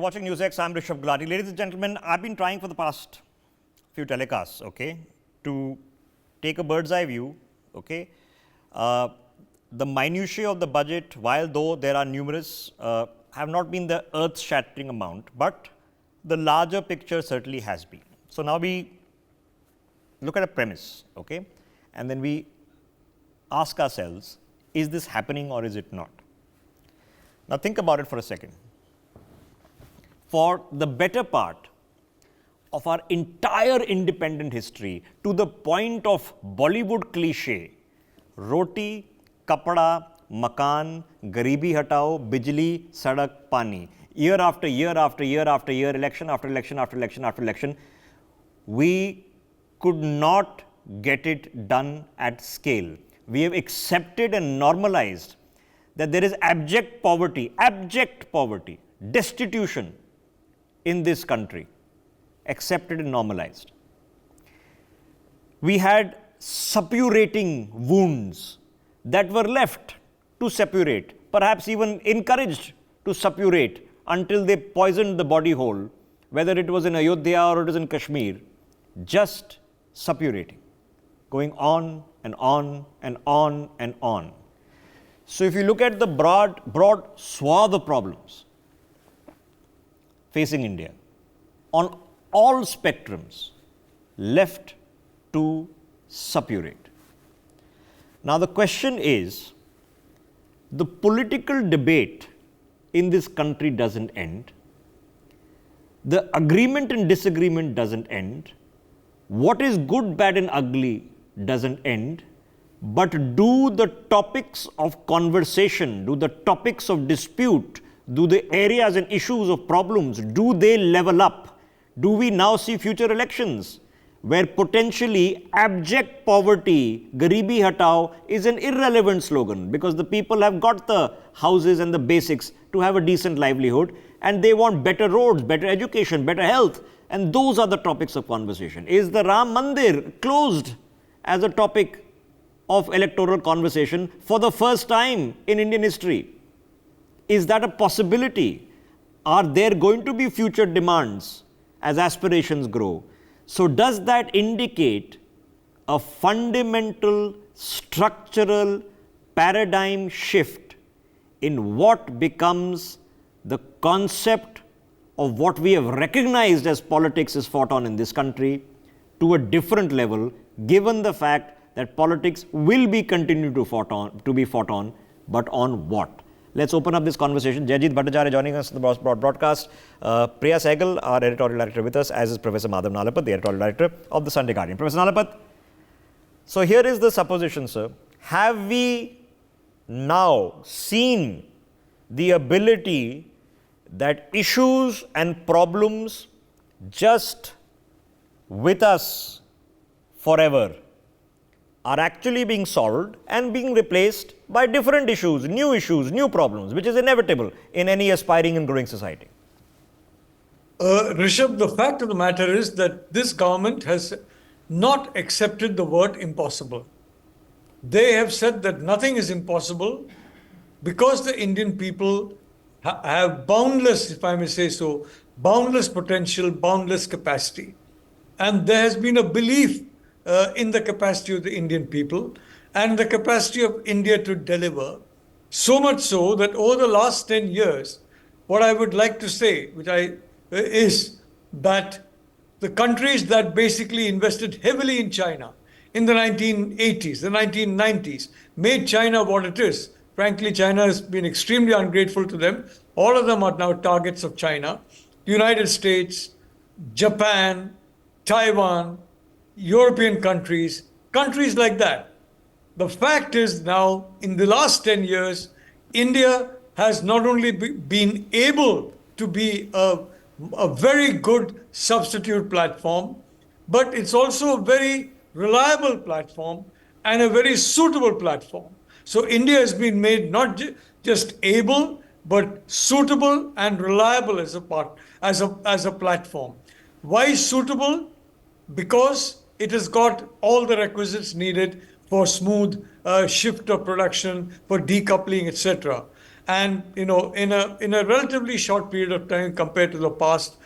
watching NewsX. I'm Rishabh Gulati. Ladies and gentlemen, I've been trying for the past few telecasts, okay, to take a bird's eye view, okay. The minutiae of the budget, while though there are numerous, have not been the earth-shattering amount, but the larger picture certainly has been. So now we look at a premise, okay, and then we ask ourselves, is this happening or is it not? Now think about it for a second. For the better part of our entire independent history, to the point of Bollywood cliche, roti, kapda, makan, garibi hatao, Bjili, Sadak, Paani, year after year after year after year, election after election after election after election, we could not get it done at scale. We have accepted and normalized that there is abject poverty, destitution in this country, accepted and normalized. We had suppurating wounds that were left to suppurate, perhaps even encouraged to suppurate until they poisoned the body whole, whether it was in Ayodhya or it was in Kashmir, just suppurating, going on and on and on and on. So if you look at the broad swath of problems facing India, on all spectrums, left to suppurate. Now the question is, the political debate in this country doesn't end, the agreement and disagreement doesn't end, what is good, bad and ugly doesn't end, but do the topics of conversation, do the topics of dispute, do the areas and issues of problems, do they level up? Do we now see future elections where potentially abject poverty, garibi hatao, is an irrelevant slogan because the people have got the houses and the basics to have a decent livelihood and they want better roads, better education, better health, and those are the topics of conversation. Is the Ram Mandir closed as a topic of electoral conversation for the first time in Indian history? Is that a possibility? Are there going to be future demands as aspirations grow? So does that indicate a fundamental structural paradigm shift in what becomes the concept of what we have recognized as politics is fought on in this country to a different level, given the fact that politics will be continued to be fought on, but on what? Let's open up this conversation. Jayajit Bhattacharya joining us in the broadcast. Priya Sehgal, our editorial director, with us, as is Professor Madhav Nalapat, the editorial director of the Sunday Guardian. Professor Nalapat, so here is the supposition, sir. Have we now seen the ability that issues and problems just with us forever are actually being solved and being replaced by different issues, new problems, which is inevitable in any aspiring and growing society? Rishabh, the fact of the matter is that this government has not accepted the word impossible. They have said that nothing is impossible because the Indian people have boundless, if I may say so, boundless potential, boundless capacity. And there has been a belief in the capacity of the Indian people and the capacity of India to deliver. So much so that over the last 10 years, what I would like to say, is that the countries that basically invested heavily in China in the 1980s, the 1990s, made China what it is. Frankly, China has been extremely ungrateful to them. All of them are now targets of China. The United States, Japan, Taiwan, European countries like that. The fact is now, in the last 10 years, India has not only been able to be a very good substitute platform, but it's also a very reliable platform and a very suitable platform. So India has been made not just able, but suitable and reliable as a platform. Why suitable? Because it has got all the requisites needed for smooth shift of production, for decoupling, etc. and in a relatively short period of time compared to the past,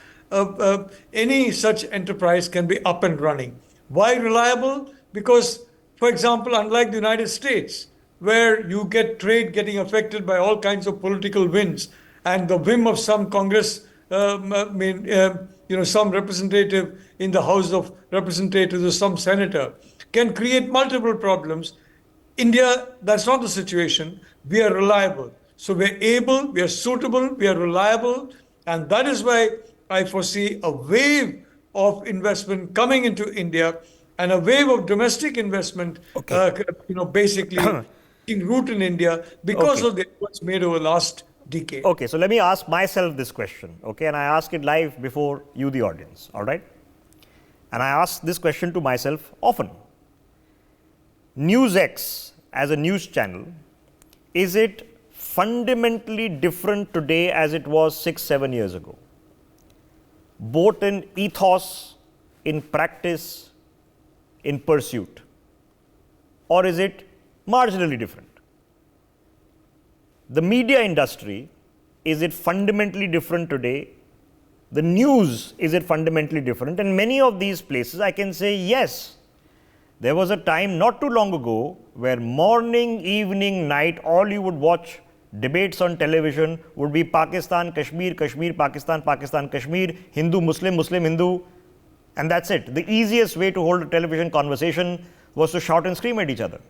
any such enterprise can be up and running. Why reliable? Because, for example, unlike the United States, where you get trade getting affected by all kinds of political winds and the whim of some Congress, some representative in the House of Representatives or some senator can create multiple problems. India, that's not the situation. We are reliable. So we're able, we are suitable, we are reliable. And that is why I foresee a wave of investment coming into India and a wave of domestic investment, Okay. basically taking root in India because Okay. of the efforts made over the last decade. Okay, so let me ask myself this question, okay, and I ask it live before you, the audience, all right? And I ask this question to myself often. NewsX as a news channel, is it fundamentally different today as it was 6, 7 years ago? Both in ethos, in practice, in pursuit? Or is it marginally different? The media industry, is it fundamentally different today? The news, is it fundamentally different? And many of these places, I can say yes. There was a time not too long ago where morning, evening, night, all you would watch debates on television would be Pakistan, Kashmir, Kashmir, Pakistan, Pakistan, Kashmir, Hindu, Muslim, Muslim, Hindu, and that's it. The easiest way to hold a television conversation was to shout and scream at each other.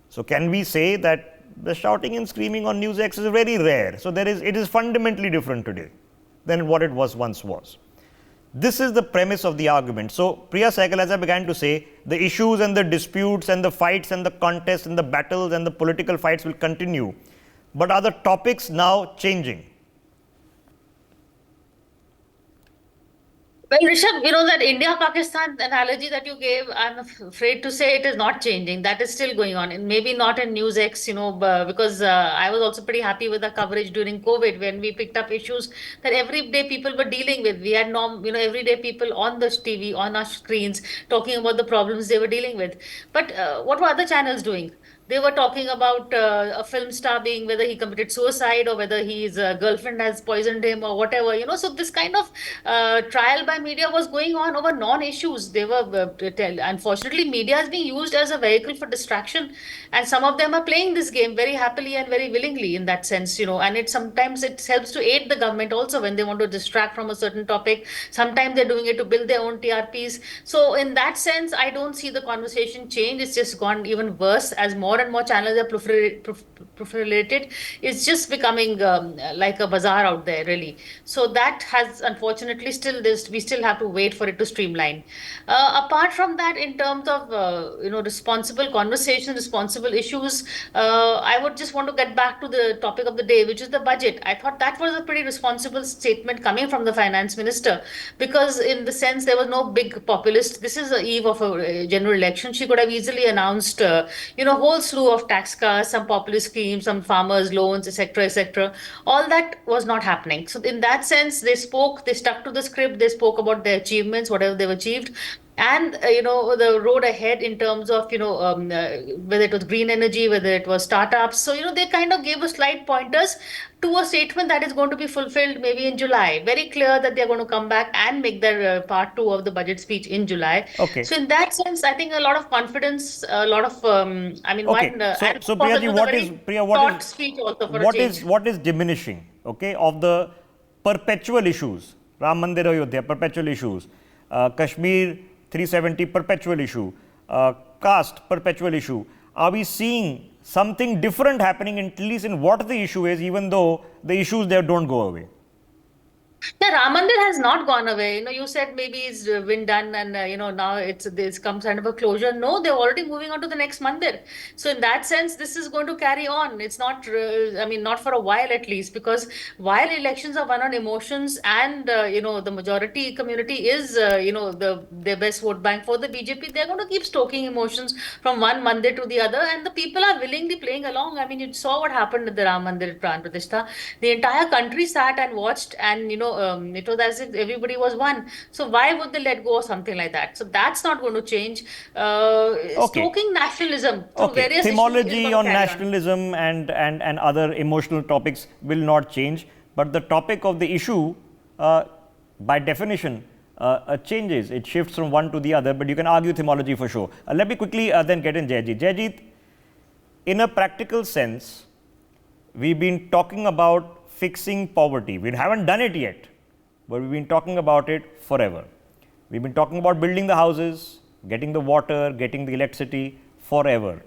So can we say that the shouting and screaming on NewsX is very rare? So it is fundamentally different today than what it once was. This is the premise of the argument. So Priya Sehgal, as I began to say, the issues and the disputes and the fights and the contests and the battles and the political fights will continue. But are the topics now changing? Well, Rishabh, that India-Pakistan analogy that you gave, I'm afraid to say it is not changing. That is still going on, and maybe not in NewsX, because I was also pretty happy with the coverage during COVID when we picked up issues that everyday people were dealing with. We had everyday people on the TV, on our screens, talking about the problems they were dealing with. But what were other channels doing? They were talking about a film star being, whether he committed suicide or whether his girlfriend has poisoned him or whatever. So this kind of trial by media was going on over non-issues. They were unfortunately, media is being used as a vehicle for distraction, and some of them are playing this game very happily and very willingly in that sense. And sometimes it helps to aid the government also when they want to distract from a certain topic. Sometimes they're doing it to build their own TRPs. So in that sense, I don't see the conversation change. It's just gone even worse as more and more channels are proliferated. It's just becoming like a bazaar out there, really. So that has unfortunately we still have to wait for it to streamline. Apart from that, in terms of responsible conversation, responsible issues, I would just want to get back to the topic of the day, which is the budget. I thought that was a pretty responsible statement coming from the finance minister, because in the sense there was no big populist. This is the eve of a general election. She could have easily announced, whole slew of tax cuts, some populist schemes, some farmers' loans, etc., etc. All that was not happening. So in that sense, they stuck to the script, they spoke about their achievements, whatever they've achieved, and the road ahead in terms of whether it was green energy, whether it was startups. So they kind of gave us slight pointers to a statement that is going to be fulfilled maybe in July. Very clear that they're going to come back and make their part two of the budget speech in July. Okay. So in that sense, I think a lot of confidence, a lot of Okay. one. So Priya, speech also for a change. what is diminishing? Okay, of the perpetual issues, Ram Mandir Ayodhya, perpetual issues, Kashmir 370, perpetual issue, caste, perpetual issue. Are we seeing something different happening, at least in what the issue is, even though the issues there don't go away? Yeah, Ram Mandir has not gone away. You said maybe it's been done and, now it's come kind of a closure. No, they're already moving on to the next Mandir. So in that sense, this is going to carry on. It's not, not for a while at least, because while elections are won on emotions and, the majority community is, their best vote bank for the BJP, they're going to keep stoking emotions from one Mandir to the other, and the people are willingly playing along. You saw what happened at the Ram Mandir Pran Pratishtha. The entire country sat and watched and, it was as if everybody was one. So why would they let go of something like that? So that's not going to change. Okay. Stoking nationalism through Okay, various issues is themology going to on carry on. nationalism and other emotional topics will not change, but the topic of the issue, by definition, changes. It shifts from one to the other, but you can argue themology for sure. Let me quickly then get in Jaijit. Jaijit, in a practical sense, we've been talking about fixing poverty. We haven't done it yet, but we've been talking about it forever. We've been talking about building the houses, getting the water, getting the electricity forever.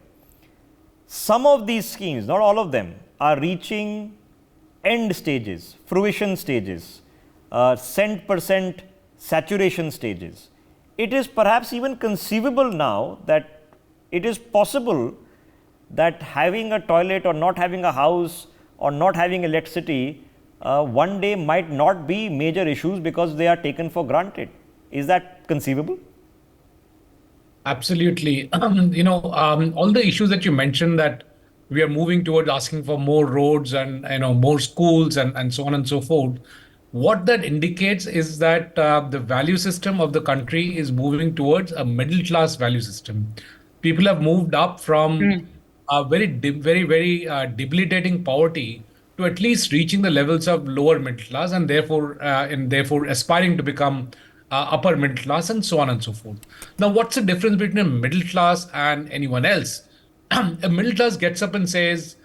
Some of these schemes, not all of them, are reaching end stages, fruition stages, cent percent saturation stages. It is perhaps even conceivable now that it is possible that having a toilet or not having a house or not having electricity one day might not be major issues because they are taken for granted. Is that conceivable? Absolutely. All the issues that you mentioned, that we are moving towards asking for more roads and more schools and so on and so forth. What that indicates is that the value system of the country is moving towards a middle class value system. People have moved up from very debilitating poverty to at least reaching the levels of lower middle class, and therefore aspiring to become upper middle class and so on and so forth. Now, what's the difference between a middle class and anyone else? A middle class gets up and says,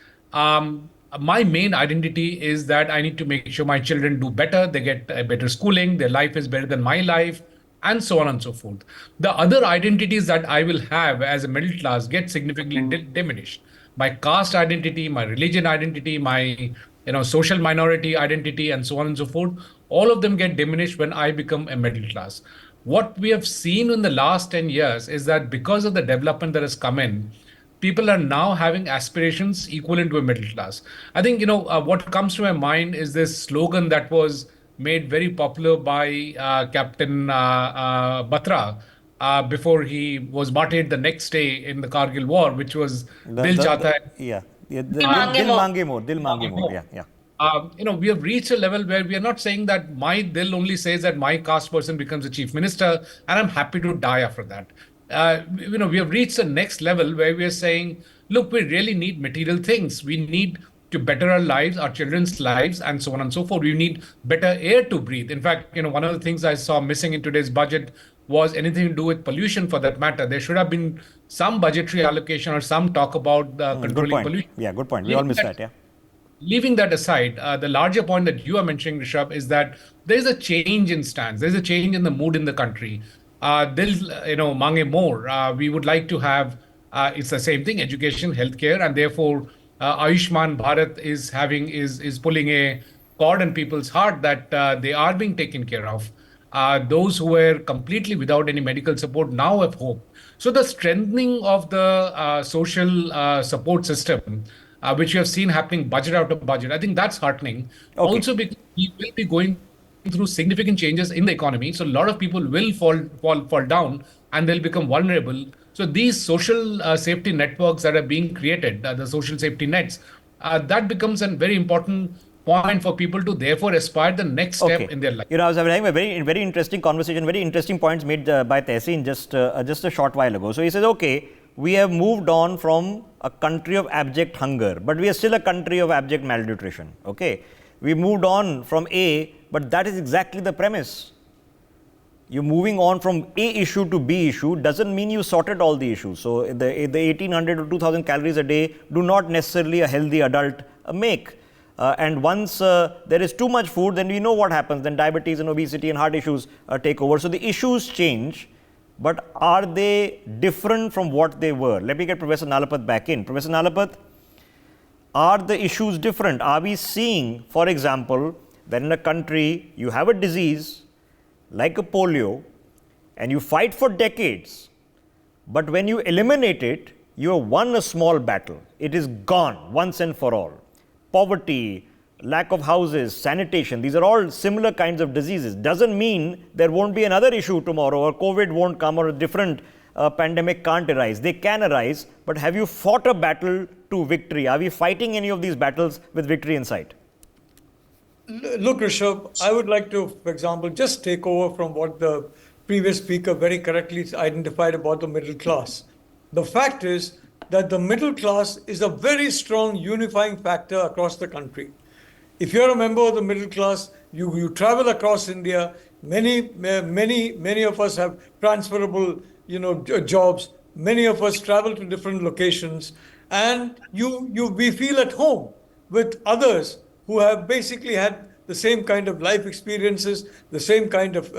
my main identity is that I need to make sure my children do better, they get a better schooling, their life is better than my life, and so on and so forth. The other identities that I will have as a middle class get significantly diminished. My caste identity, my religion identity, my social minority identity, and so on and so forth. All of them get diminished when I become a middle class. What we have seen in the last 10 years is that because of the development that has come in, people are now having aspirations equivalent to a middle class. I think, what comes to my mind is this slogan that was made very popular by Captain Batra before he was martyred the next day in the Kargil war, which was Dil Chahta Hai. Yeah, Dil mange mo. Dil mange more. Yeah. We have reached a level where we are not saying that my Dil only says that my caste person becomes a chief minister and I'm happy to die after that. We have reached the next level where we are saying, look, we really need material things. We need to better our lives, our children's lives, and so on and so forth. We need better air to breathe. In fact, one of the things I saw missing in today's budget was anything to do with pollution, for that matter. There should have been some budgetary allocation or some talk about controlling pollution. Yeah, good point. We all missed that, yeah. Leaving that aside, the larger point that you are mentioning, Rishabh, is that there is a change in stance. There is a change in the mood in the country. Mange more. We would like to have, it's the same thing, education, healthcare, and therefore Ayushman Bharat is pulling a chord in people's heart that they are being taken care of. Those who were completely without any medical support now have hope. So the strengthening of the social support system, which we have seen happening budget after budget, I think that's heartening. Okay. Also, because we will be going through significant changes in the economy, so a lot of people will fall down and they'll become vulnerable. So these social safety networks that are being created, the social safety nets, that becomes a very important point for people to therefore aspire the next step in their life. I was having a very interesting conversation, very interesting points made by Tehseen just a short while ago. So he says, okay, we have moved on from a country of abject hunger, but we are still a country of abject malnutrition. Okay, we moved on from A, but that is exactly the premise. You're moving on from A issue to B issue doesn't mean you sorted all the issues. So the 1800 to 2000 calories a day do not necessarily a healthy adult make. And once there is too much food, then we know what happens. Then diabetes and obesity and heart issues take over. So the issues change, but are they different from what they were? Let me get Professor Nalapat back in. Professor Nalapat, are the issues different? Are we seeing, for example, that in a country you have a disease like a polio and you fight for decades, but when you eliminate it, you have won a small battle. It is gone once and for all. Poverty, lack of houses, sanitation, these are all similar kinds of diseases. Doesn't mean there won't be another issue tomorrow, or COVID won't come, or a different pandemic can't arise. They can arise, but have you fought a battle to victory? Are we fighting any of these battles with victory in sight? Look, Rishabh, I would like to, for example, just take over from what the previous speaker very correctly identified about the middle class. The fact is that the middle class is a very strong unifying factor across the country. If you're a member of the middle class, you travel across India. Many of us have transferable, jobs. Many of us travel to different locations, and we feel at home with others who have basically had the same kind of life experiences, the same kind of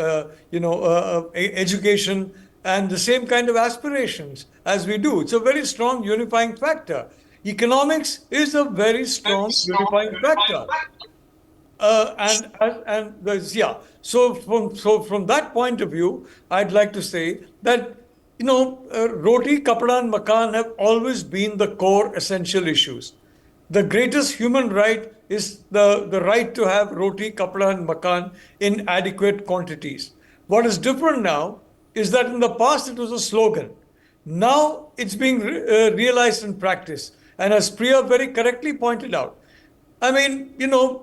education, and the same kind of aspirations as we do. It's a very strong unifying factor. Economics is a very strong unifying factor. And there's, yeah. So from that point of view, I'd like to say that roti, kapda, and makan have always been the core essential issues. The greatest human right is the right to have roti, kapda, and makan in adequate quantities. What is different now is that in the past it was a slogan. Now it's being realized in practice. And as Priya very correctly pointed out, I mean,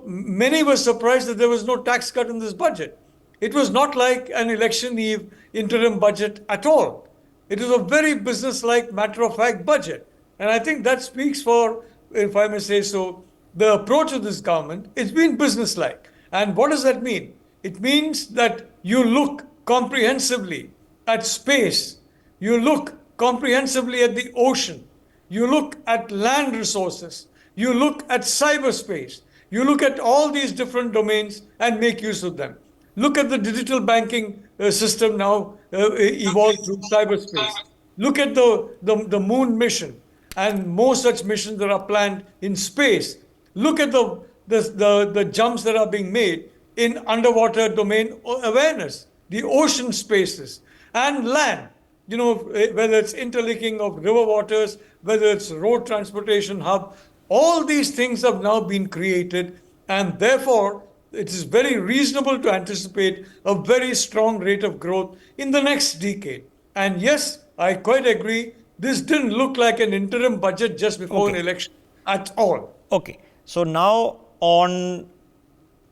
many were surprised that there was no tax cut in this budget. It was not like an election eve interim budget at all. It was a very business-like, matter-of-fact budget. And I think that speaks for, if I may say so, the approach of this government. It's been business-like. And what does that mean? It means that you look comprehensively at space. You look comprehensively at the ocean. You look at land resources. You look at cyberspace. You look at all these different domains and make use of them. Look at the digital banking system now evolved through cyberspace. Look at the moon mission and more such missions that are planned in space. Look at the jumps that are being made in underwater domain awareness, the ocean spaces, and land. Whether it's interlinking of river waters, whether it's road transportation hub, all these things have now been created, and therefore it is very reasonable to anticipate a very strong rate of growth in the next decade. And yes, I quite agree, this didn't look like an interim budget just before an election at all. Okay. So now on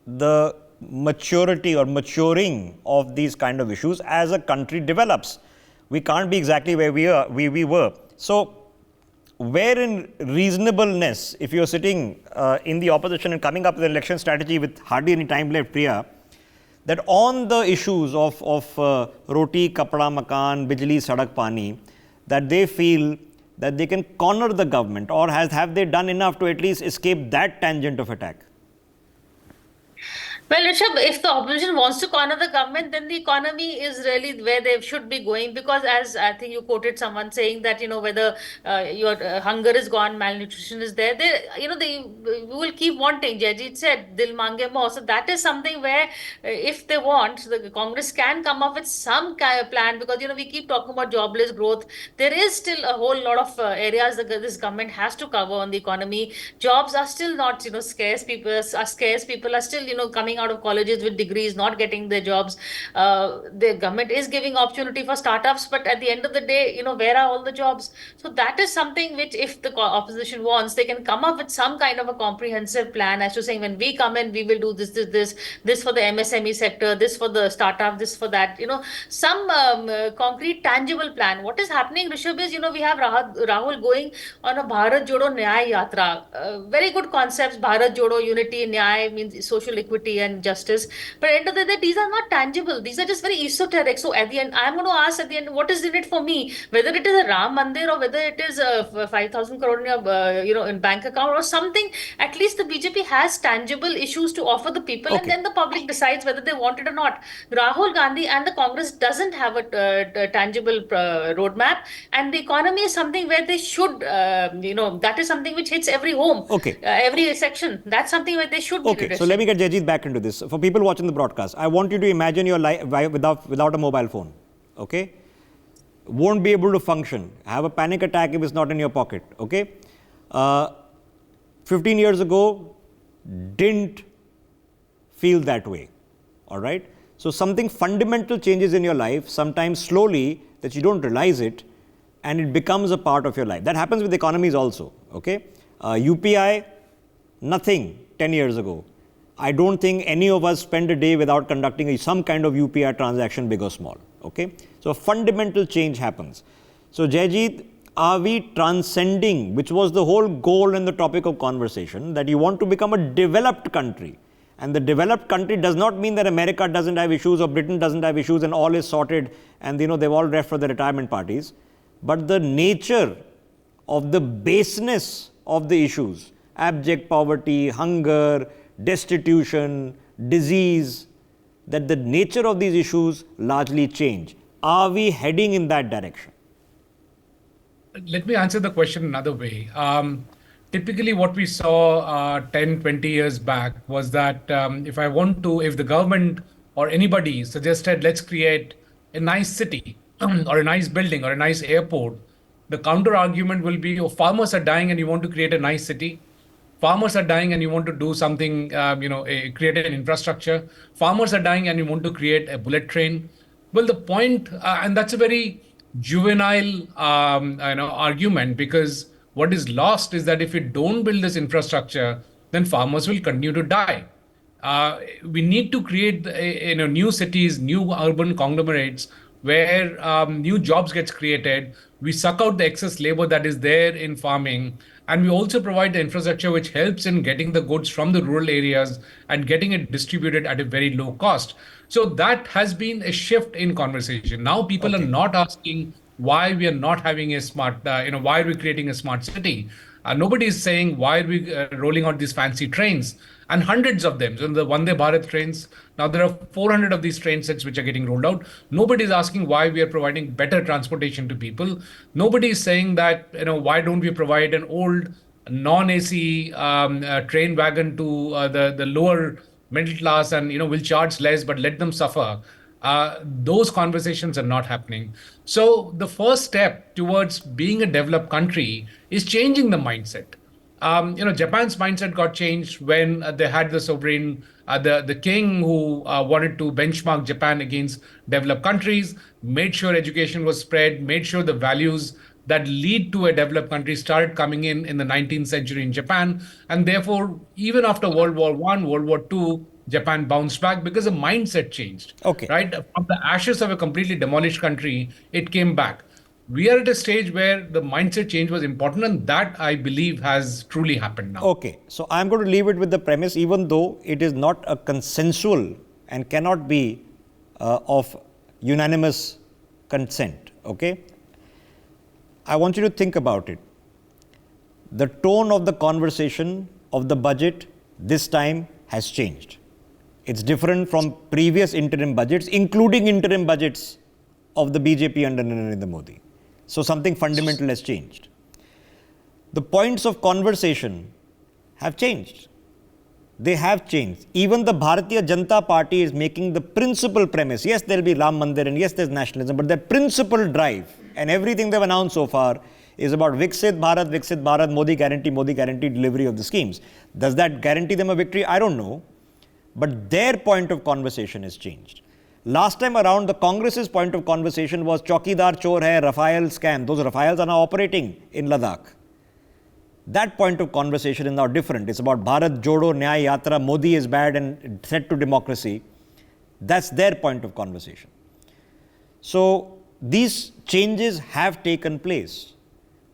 the maturity or maturing of these kind of issues as a country develops. We can't be exactly where we were. So where in reasonableness, if you're sitting in the opposition and coming up with an election strategy with hardly any time left, Priya, that on the issues of roti, kapda, makan, Bjili, Sadak, Paani, that they feel that they can corner the government, or have they done enough to at least escape that tangent of attack? Well, Rishabh, if the opposition wants to corner the government, then the economy is really where they should be going, because as I think you quoted someone saying that, whether your hunger is gone, malnutrition is there, they will keep wanting. Jajit said, Dil mange mo. So that is something where if they want, the Congress can come up with some kind of plan, because, we keep talking about jobless growth. There is still a whole lot of areas that this government has to cover on the economy. Jobs are still not, scarce. People are scarce. People are still, coming out of colleges with degrees, not getting their jobs. The government is giving opportunity for startups, but at the end of the day, where are all the jobs? So that is something which, if the opposition wants, they can come up with some kind of a comprehensive plan as to saying, when we come in, we will do this for the MSME sector, this for the startup, this for that. Some concrete, tangible plan. What is happening, Rishabh, is we have Rahul going on a Bharat Jodo Nyay Yatra. Very good concepts. Bharat Jodo, unity, Nyay means social equity and justice. But at the end of the day, these are not tangible. These are just very esoteric. So at the end, I'm going to ask at the end, what is in it for me? Whether it is a Ram Mandir or whether it is a 5,000 crore in bank account or something, at least the BJP has tangible issues to offer the people, and then the public decides whether they want it or not. Rahul Gandhi and the Congress doesn't have a tangible roadmap, and the economy is something where they should, that is something which hits every home, every section. That's something where they should be Okay, so let me get Jajit back into this. For people watching the broadcast, I want you to imagine your life without a mobile phone, okay? Won't be able to function, have a panic attack if it's not in your pocket, okay? 15 years ago, didn't feel that way, all right? So something fundamental changes in your life, sometimes slowly, that you don't realize it, and it becomes a part of your life. That happens with economies also, okay? UPI, nothing 10 years ago. I don't think any of us spend a day without conducting some kind of UPI transaction, big or small. Okay, so a fundamental change happens. So Jayjeet, are we transcending, which was the whole goal and the topic of conversation, that you want to become a developed country? And the developed country does not mean that America doesn't have issues or Britain doesn't have issues and all is sorted and they've all left for the retirement parties. But the nature of the baseness of the issues, abject poverty, hunger, destitution, disease, that the nature of these issues largely change. Are we heading in that direction? Let me answer the question another way. Typically, what we saw 10, 20 years back was that if the government or anybody suggested, let's create a nice city or a nice building or a nice airport, the counter argument will be, oh, farmers are dying and you want to create a nice city. Farmers are dying and you want to do something, create an infrastructure. Farmers are dying and you want to create a bullet train. Well, the point, and that's a very juvenile, argument, because what is lost is that if we don't build this infrastructure, then farmers will continue to die. We need to create, new cities, new urban conglomerates where new jobs gets created. We suck out the excess labor that is there in farming, and we also provide the infrastructure which helps in getting the goods from the rural areas and getting it distributed at a very low cost. So that has been a shift in conversation. Now people are not asking why we are not having a smart, why are we creating a smart city? Nobody is saying why are we rolling out these fancy trains, and hundreds of them. So the Vande Bharat trains, now there are 400 of these train sets which are getting rolled out. Nobody is asking why we are providing better transportation to people. Nobody is saying that, why don't we provide an old non-AC train wagon to the lower middle class and, will charge less, but let them suffer. Those conversations are not happening. So the first step towards being a developed country is changing the mindset. Japan's mindset got changed when they had the sovereign, the king who wanted to benchmark Japan against developed countries, made sure education was spread, made sure the values that lead to a developed country started coming in the 19th century in Japan. And therefore, even after World War I, World War II, Japan bounced back because the mindset changed. Okay. Right? From the ashes of a completely demolished country, it came back. We are at a stage where the mindset change was important, and that, I believe, has truly happened now. Okay. So I'm going to leave it with the premise, even though it is not a consensual and cannot be of unanimous consent. Okay. I want you to think about it. The tone of the conversation of the budget this time has changed. It's different from previous interim budgets, including interim budgets of the BJP under Narendra Modi. So something fundamental has changed. The points of conversation have changed. They have changed. Even the Bharatiya Janata Party is making the principal premise. Yes, there will be Ram Mandir and yes, there's nationalism, but their principal drive and everything they've announced so far is about Viksit Bharat, Modi guarantee delivery of the schemes. Does that guarantee them a victory? I don't know. But their point of conversation has changed. Last time around, the Congress's point of conversation was Chaukidar Chor hai, Rafale scam. Those Rafales are now operating in Ladakh. That point of conversation is now different. It's about Bharat Jodo Nyay Yatra, Modi is bad and threat to democracy. That's their point of conversation. So these changes have taken place.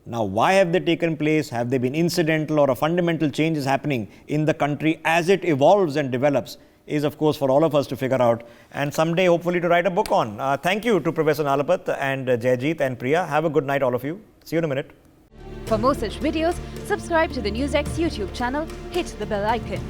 Now, why have they taken place? Have they been incidental, or a fundamental change is happening in the country as it evolves and develops? Is, of course, for all of us to figure out and someday hopefully to write a book on. Thank you to Professor Nalapat and Jayjeet and Priya. Have a good night, all of you. See you in a minute. For more such videos, subscribe to the NewsX YouTube channel, hit the bell icon.